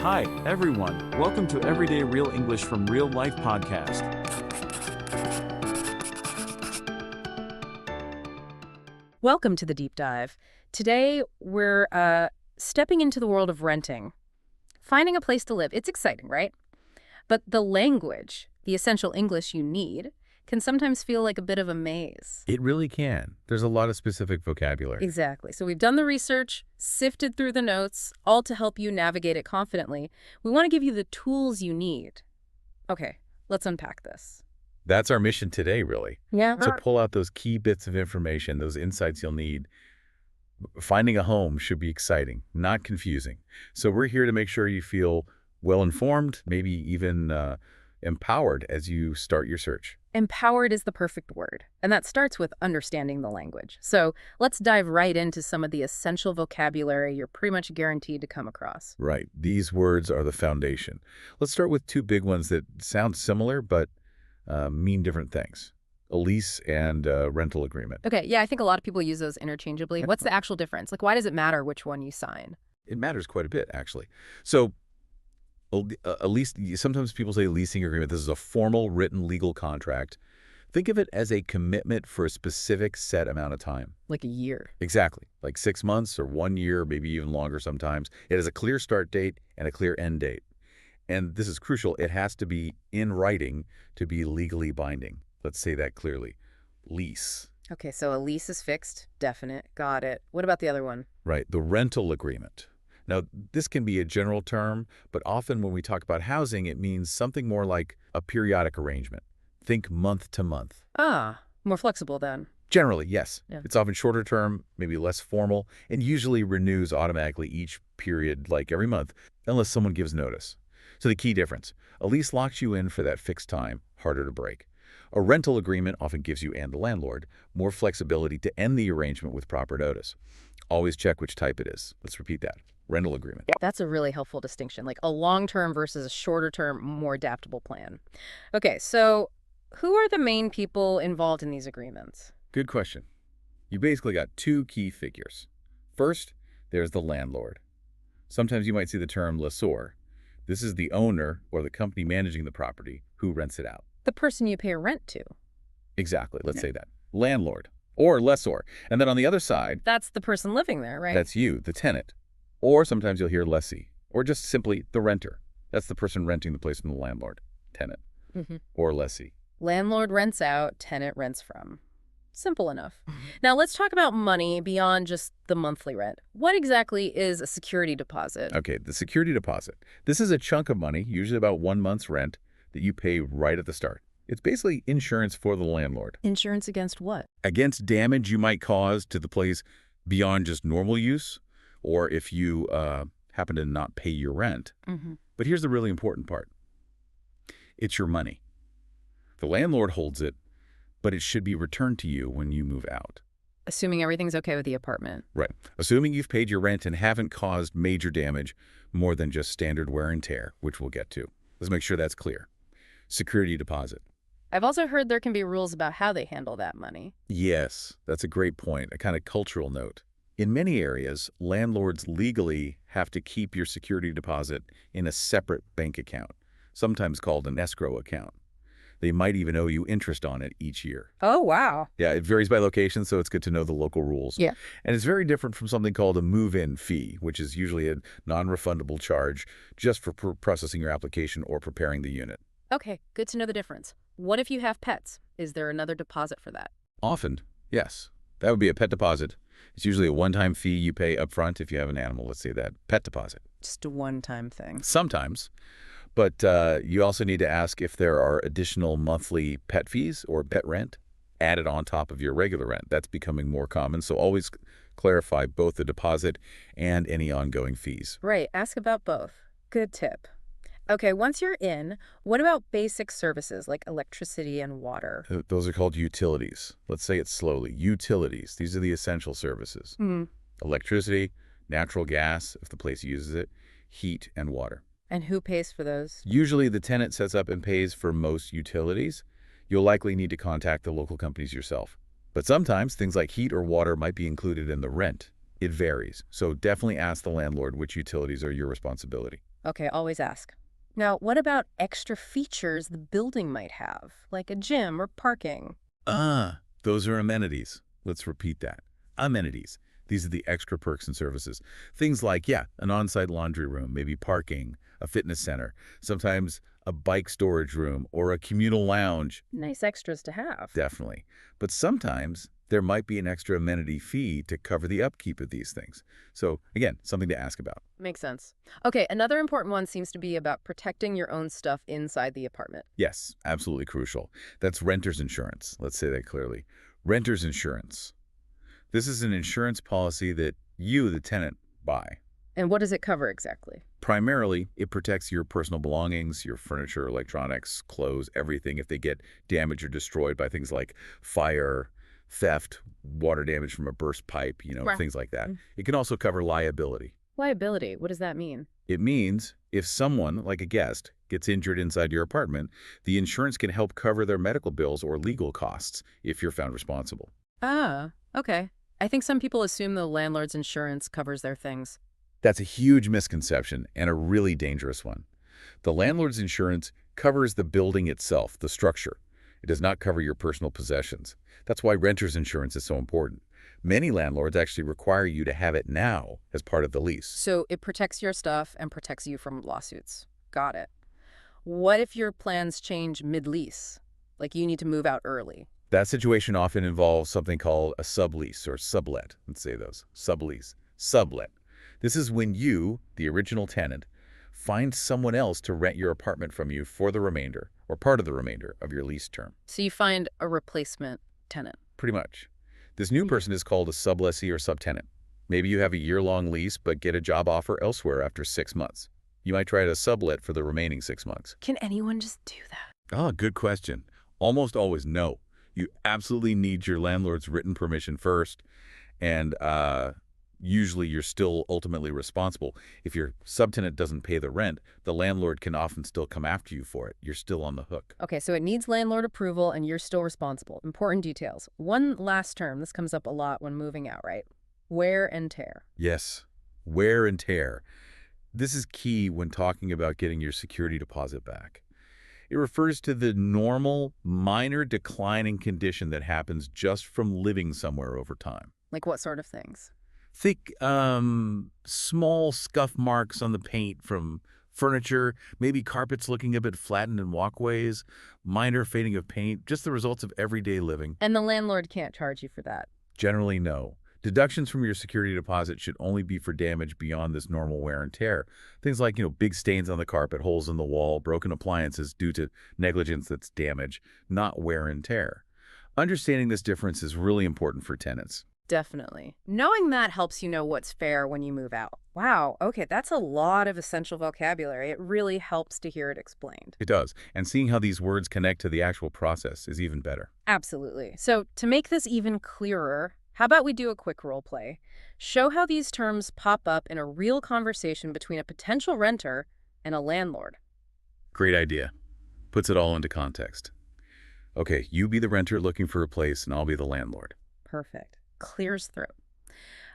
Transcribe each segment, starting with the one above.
Hi, everyone. Welcome to Everyday Real English from Real Life podcast. Welcome to the deep dive. Today, we're stepping into the world of renting. Finding a place to live. It's exciting, right? But the language, the essential English you need, can sometimes feel like a bit of a maze. It really can. There's a lot of specific vocabulary. Exactly. So we've done the research, sifted through the notes, all to help you navigate it confidently. We want to give you the tools you need. Okay, let's unpack this. That's our mission today, really. Yeah. To pull out those key bits of information, those insights you'll need. Finding a home should be exciting, not confusing. So we're here to make sure you feel well-informed, maybe even empowered as you start your search. Empowered is the perfect word, and that starts with understanding the language. So let's dive right into some of the essential vocabulary you're pretty much guaranteed to come across. Right. These words are the foundation. Let's start with two big ones that sound similar but mean different things. A lease and a rental agreement. Okay, yeah, I think a lot of people use those interchangeably. What's the actual difference? Like, why does it matter which one you sign? It matters quite a bit, actually. So a lease, sometimes people say leasing agreement. This is a formal written legal contract. Think of it as a commitment for a specific set amount of time. Like a year. Exactly. Like 6 months or 1 year, maybe even longer sometimes. It has a clear start date and a clear end date. And this is crucial. It has to be in writing to be legally binding. Let's say that clearly. Lease. Okay, so a lease is fixed, definite, got it. What about the other one? Right. The rental agreement. Now, this can be a general term, but often when we talk about housing, it means something more like a periodic arrangement. Think month to month. Ah, more flexible then. Generally, yes. Yeah. It's often shorter term, maybe less formal, and usually renews automatically each period, like every month, unless someone gives notice. So the key difference, a lease locks you in for that fixed time, harder to break. A rental agreement often gives you and the landlord more flexibility to end the arrangement with proper notice. Always check which type it is. Let's repeat that. Rental agreement. That's a really helpful distinction, like a long-term versus a shorter-term, more adaptable plan. Okay, so who are the main people involved in these agreements? Good question. You basically got two key figures. First, there's the landlord. Sometimes you might see the term lessor. This is the owner or the company managing the property who rents it out. The person you pay rent to. Exactly. Let's say that. Landlord or lessor. And then on the other side, That's the person living there, right? that's you, the tenant. Or sometimes you'll hear lessee or just simply the renter. That's the person renting the place from the landlord, tenant, or lessee. Landlord rents out, tenant rents from. Simple enough. Now let's talk about money beyond just the monthly rent. What exactly is a security deposit? Okay, the security deposit. This is a chunk of money, usually about 1 month's rent, that you pay right at the start. It's basically insurance for the landlord. Insurance against what? Against damage you might cause to the place beyond just normal use, or if you happen to not pay your rent. But here's the really important part. It's your money. The landlord holds it, but it should be returned to you when you move out. Assuming everything's okay with the apartment. Right. Assuming you've paid your rent and haven't caused major damage more than just standard wear and tear, which we'll get to. Let's make sure that's clear. Security deposit. I've also heard there can be rules about how they handle that money. Yes, that's a great point, a kind of cultural note. In many areas, landlords legally have to keep your security deposit in a separate bank account, sometimes called an escrow account. They might even owe you interest on it each year. Oh, wow. Yeah, it varies by location, so it's good to know the local rules. Yeah. And it's very different from something called a move-in fee, which is usually a non-refundable charge just for processing your application or preparing the unit. Okay, good to know the difference. What if you have pets? Is there another deposit for that? Often, yes. That would be a pet deposit. It's usually a one-time fee you pay up front if you have an animal. Let's say that. Pet deposit. Just a one-time thing. Sometimes. But you also need to ask if there are additional monthly pet fees or pet rent added on top of your regular rent. That's becoming more common. So always clarify both the deposit and any ongoing fees. Right, ask about both. Good tip. Okay, once you're in, what about basic services like electricity and water? Those are called utilities. Let's say it slowly. Utilities. These are the essential services. Electricity, natural gas, if the place uses it, heat, and water. And who pays for those? Usually the tenant sets up and pays for most utilities. You'll likely need to contact the local companies yourself. But sometimes things like heat or water might be included in the rent. It varies. So definitely ask the landlord which utilities are your responsibility. Okay, always ask. Now, what about extra features the building might have, like a gym or parking? Those are amenities. Let's repeat that. Amenities. These are the extra perks and services. Things like, yeah, an on-site laundry room, maybe parking, a fitness center, sometimes a bike storage room or a communal lounge. Nice extras to have. Definitely. But sometimes there might be an extra amenity fee to cover the upkeep of these things. So, again, something to ask about. Makes sense. Okay, another important one seems to be about protecting your own stuff inside the apartment. Yes, absolutely crucial. That's renter's insurance. Let's say that clearly. Renter's insurance. This is an insurance policy that you, the tenant, buy. And what does it cover exactly? Primarily, it protects your personal belongings, your furniture, electronics, clothes, everything if they get damaged or destroyed by things like fire, theft, water damage from a burst pipe, Right. things like that. It can also cover liability. Liability, what does that mean? It means if someone, like a guest, gets injured inside your apartment, the insurance can help cover their medical bills or legal costs if you're found responsible. Ah, okay. I think some people assume the landlord's insurance covers their things. That's a huge misconception and a really dangerous one. The landlord's insurance covers the building itself, the structure. It does not cover your personal possessions. That's why renter's insurance is so important. Many landlords actually require you to have it now as part of the lease. So it protects your stuff and protects you from lawsuits. Got it. What if your plans change mid-lease? Like you need to move out early? That situation often involves something called a sublease or sublet. Let's say those. Sublease. Sublet. This is when you, the original tenant, find someone else to rent your apartment from you for the remainder or part of the remainder of your lease term. So you find a replacement tenant. Pretty much. This new person is called a sublessee or subtenant. Maybe you have a year-long lease but get a job offer elsewhere after 6 months. You might try to sublet for the remaining 6 months. Can anyone just do that? Oh, good question. Almost always no. You absolutely need your landlord's written permission first, and usually you're still ultimately responsible. If your subtenant doesn't pay the rent, the landlord can often still come after you for it. You're still on the hook. Okay, so it needs landlord approval and you're still responsible. Important details. One last term, this comes up a lot when moving out, right? Wear and tear. Yes, wear and tear. This is key when talking about getting your security deposit back. It refers to the normal, minor declining condition that happens just from living somewhere over time. Like what sort of things? Think small scuff marks on the paint from furniture, maybe carpets looking a bit flattened in walkways, minor fading of paint, just the results of everyday living. And the landlord can't charge you for that. Generally, no. Deductions from your security deposit should only be for damage beyond this normal wear and tear. Things like, big stains on the carpet, holes in the wall, broken appliances due to negligence that's damage, not wear and tear. Understanding this difference is really important for tenants. Definitely. Knowing that helps you know what's fair when you move out. Wow, okay, that's a lot of essential vocabulary. It really helps to hear it explained. It does. And seeing how these words connect to the actual process is even better. Absolutely. So to make this even clearer, how about we do a quick role play? Show how these terms pop up in a real conversation between a potential renter and a landlord. Great idea. Puts it all into context. Okay, you be the renter looking for a place, and I'll be the landlord. Perfect. Clears throat.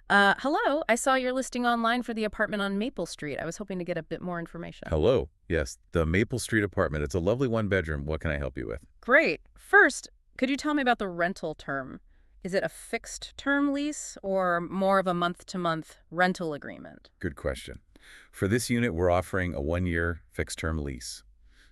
Hello, I saw your listing online for the apartment on Maple Street. I was hoping to get a bit more information. Hello. Yes, the Maple Street apartment. It's a lovely one-bedroom. What can I help you with? Great. First, could you tell me about the rental term? Is it a fixed-term lease or more of a month-to-month rental agreement? Good question. For this unit, we're offering a 1-year fixed-term lease.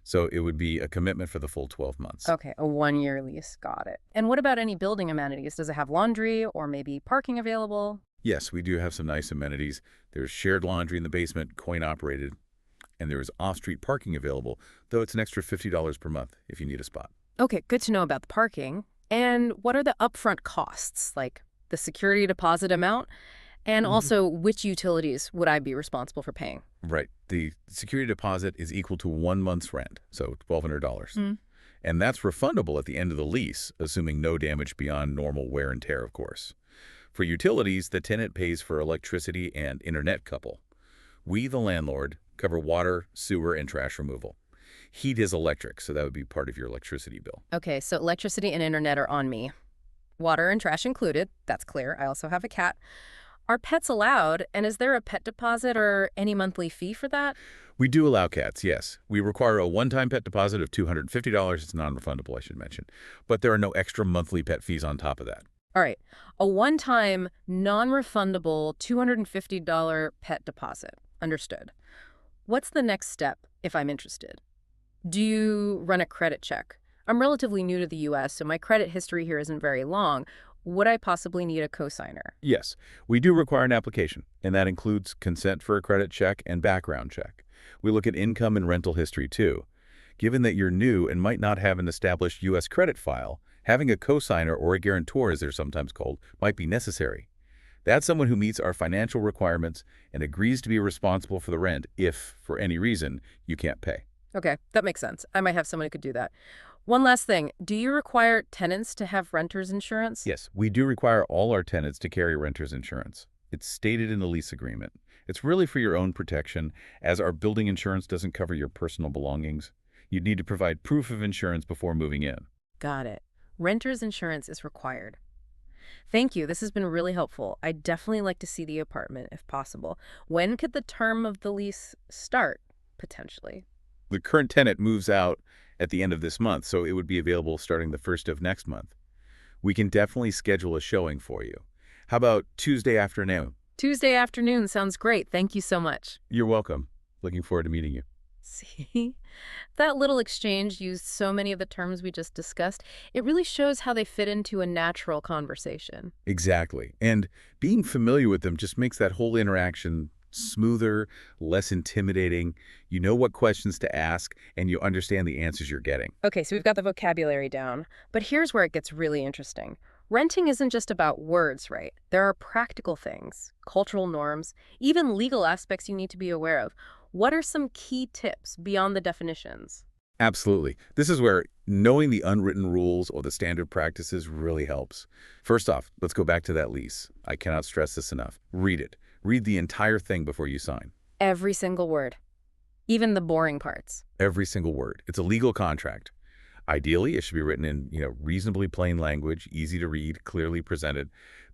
So it would be a commitment for the full 12 months. Okay, a 1-year lease. Got it. And what about any building amenities? Does it have laundry or maybe parking available? Yes, we do have some nice amenities. There's shared laundry in the basement, coin-operated, and there is off-street parking available, though it's an extra $50 per month if you need a spot. Okay, good to know about the parking. And what are the upfront costs, like the security deposit amount? And also, which utilities would I be responsible for paying? Right. The security deposit is equal to 1 month's rent, so $1,200. And that's refundable at the end of the lease, assuming no damage beyond normal wear and tear, of course. For utilities, the tenant pays for electricity and internet couple. We, the landlord, cover water, sewer, and trash removal. Heat is electric, so that would be part of your electricity bill. Okay, so electricity and internet are on me. Water and trash included. That's clear. I also have a cat. Are pets allowed, and is there a pet deposit or any monthly fee for that? We do allow cats, yes. We require a one-time pet deposit of $250. It's non-refundable, I should mention. But there are no extra monthly pet fees on top of that. All right, a one-time, non-refundable $250 pet deposit. Understood. What's the next step if I'm interested? Do you run a credit check? I'm relatively new to the U.S., so my credit history here isn't very long. Would I possibly need a cosigner? Yes, we do require an application, and that includes consent for a credit check and background check. We look at income and rental history, too. Given that you're new and might not have an established U.S. credit file, having a cosigner or a guarantor, as they're sometimes called, might be necessary. That's someone who meets our financial requirements and agrees to be responsible for the rent if, for any reason, you can't pay. Okay, that makes sense. I might have someone who could do that. One last thing. Do you require tenants to have renter's insurance? Yes, we do require all our tenants to carry renter's insurance. It's stated in the lease agreement. It's really for your own protection, as our building insurance doesn't cover your personal belongings. You'd need to provide proof of insurance before moving in. Got it. Renter's insurance is required. Thank you. This has been really helpful. I'd definitely like to see the apartment if possible. When could the term of the lease start, potentially? The current tenant moves out at the end of this month, so it would be available starting the 1st of next month. We can definitely schedule a showing for you. How about Tuesday afternoon? Tuesday afternoon sounds great. Thank you so much. You're welcome. Looking forward to meeting you. See? That little exchange used so many of the terms we just discussed. It really shows how they fit into a natural conversation. Exactly. And being familiar with them just makes that whole interaction smoother, less intimidating. You know what questions to ask, and you understand the answers you're getting. Okay, so we've got the vocabulary down. But here's where it gets really interesting. Renting isn't just about words, right? There are practical things, cultural norms, even legal aspects you need to be aware of. What are some key tips beyond the definitions? Absolutely. This is where knowing the unwritten rules or the standard practices really helps. First off, let's go back to that lease. I cannot stress this enough. Read it. Read the entire thing before you sign. Every single word. Even the boring parts. Every single word. It's a legal contract. Ideally, it should be written in, reasonably plain language, easy to read, clearly presented.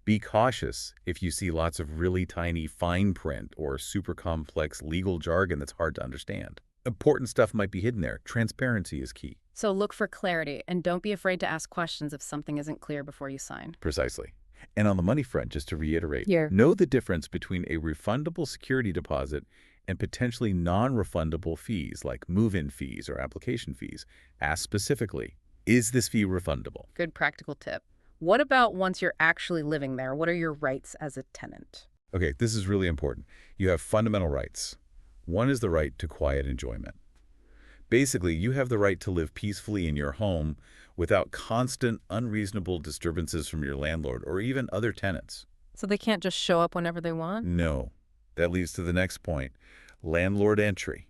Be cautious if you see lots of really tiny fine print or super complex legal jargon that's hard to understand. Important stuff might be hidden there. Transparency is key. So look for clarity and don't be afraid to ask questions if something isn't clear before you sign. Precisely. And on the money front, just to reiterate, Here. know the difference between a refundable security deposit and potentially non-refundable fees like move-in fees or application fees. Ask specifically, is this fee refundable? Good practical tip. What about once you're actually living there? What are your rights as a tenant? Okay, this is really important. You have fundamental rights. One is the right to quiet enjoyment. Basically, you have the right to live peacefully in your home without constant, unreasonable disturbances from your landlord or even other tenants. So they can't just show up whenever they want? No. That leads to the next point, landlord entry.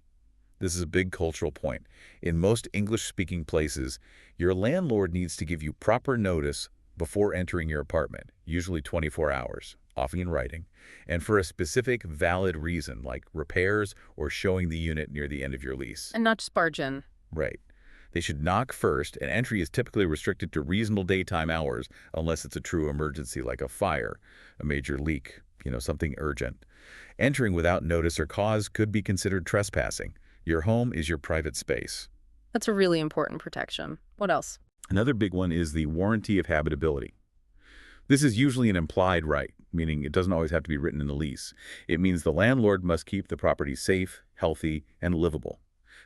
This is a big cultural point. In most English-speaking places, your landlord needs to give you proper notice before entering your apartment, usually 24 hours, often in writing, and for a specific valid reason, like repairs or showing the unit near the end of your lease. And not just barge in. Right. They should knock first, and entry is typically restricted to reasonable daytime hours unless it's a true emergency like a fire, a major leak, something urgent. Entering without notice or cause could be considered trespassing. Your home is your private space. That's a really important protection. What else? Another big one is the warranty of habitability. This is usually an implied right, meaning it doesn't always have to be written in the lease. It means the landlord must keep the property safe, healthy, and livable.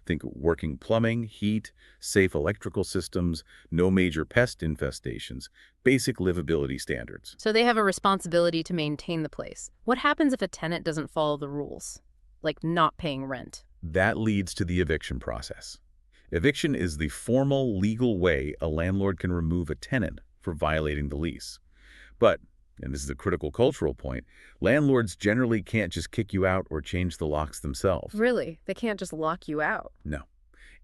Think working plumbing, heat, safe electrical systems, no major pest infestations, basic livability standards. So they have a responsibility to maintain the place. What happens if a tenant doesn't follow the rules, like not paying rent? That leads to the eviction process. Eviction is the formal legal way a landlord can remove a tenant for violating the lease. But, and this is a critical cultural point, landlords generally can't just kick you out or change the locks themselves. Really? They can't just lock you out? No.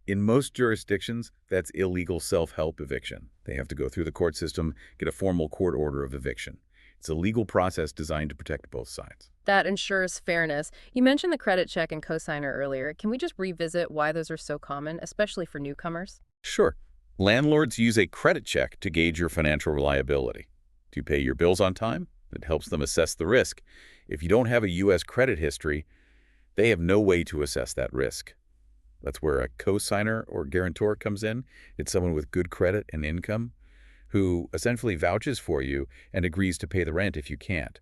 In most jurisdictions, that's illegal self-help eviction. They have to go through the court system, get a formal court order of eviction. It's a legal process designed to protect both sides. That ensures fairness. You mentioned the credit check and cosigner earlier. Can we just revisit why those are so common, especially for newcomers? Sure. Landlords use a credit check to gauge your financial reliability. Do you pay your bills on time? It helps them assess the risk. If you don't have a U.S. credit history, they have no way to assess that risk. That's where a co-signer or guarantor comes in. It's someone with good credit and income who essentially vouches for you and agrees to pay the rent if you can't.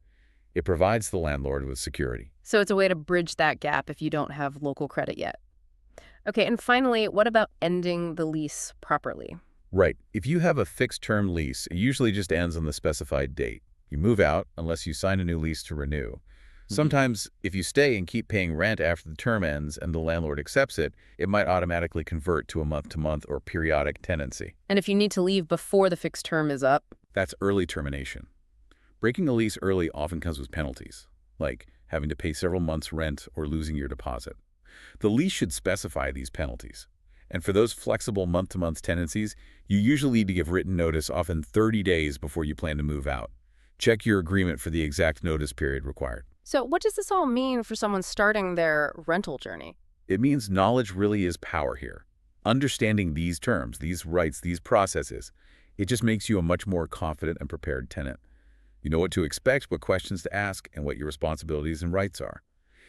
It provides the landlord with security. So it's a way to bridge that gap if you don't have local credit yet. Okay, and finally, what about ending the lease properly? Right. If you have a fixed-term lease, it usually just ends on the specified date. You move out unless you sign a new lease to renew. Sometimes, if you stay and keep paying rent after the term ends and the landlord accepts it, it might automatically convert to a month-to-month or periodic tenancy. And if you need to leave before the fixed term is up? That's early termination. Breaking a lease early often comes with penalties, like having to pay several months' rent or losing your deposit. The lease should specify these penalties. And for those flexible month-to-month tenancies, you usually need to give written notice, often 30 days before you plan to move out. Check your agreement for the exact notice period required. So what does this all mean for someone starting their rental journey? It means knowledge really is power here. Understanding these terms, these rights, these processes, it just makes you a much more confident and prepared tenant. You know what to expect, what questions to ask, and what your responsibilities and rights are.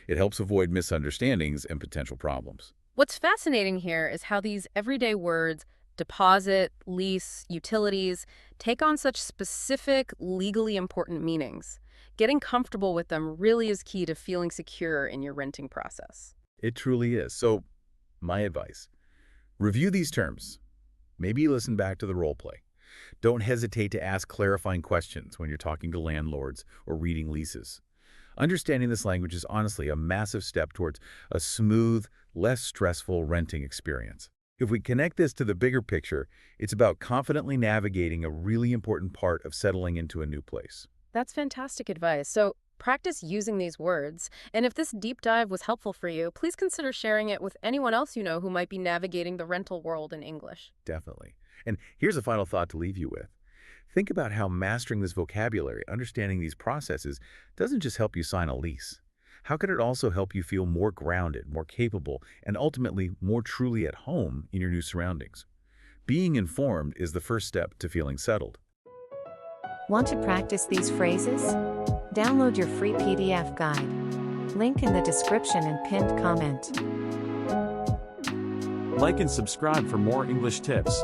It helps avoid misunderstandings and potential problems. What's fascinating here is how these everyday words, deposit, lease, utilities, take on such specific, legally important meanings. Getting comfortable with them really is key to feeling secure in your renting process. It truly is. So, my advice, review these terms. Maybe listen back to the role play. Don't hesitate to ask clarifying questions when you're talking to landlords or reading leases. Understanding this language is honestly a massive step towards a smooth, less stressful renting experience. If we connect this to the bigger picture, it's about confidently navigating a really important part of settling into a new place. That's fantastic advice. So practice using these words. And if this deep dive was helpful for you, please consider sharing it with anyone else you know who might be navigating the rental world in English. Definitely. And here's a final thought to leave you with. Think about how mastering this vocabulary, understanding these processes, doesn't just help you sign a lease. How could it also help you feel more grounded, more capable, and ultimately more truly at home in your new surroundings? Being informed is the first step to feeling settled. Want to practice these phrases? Download your free PDF guide. Link in the description and pinned comment. Like and subscribe for more English tips.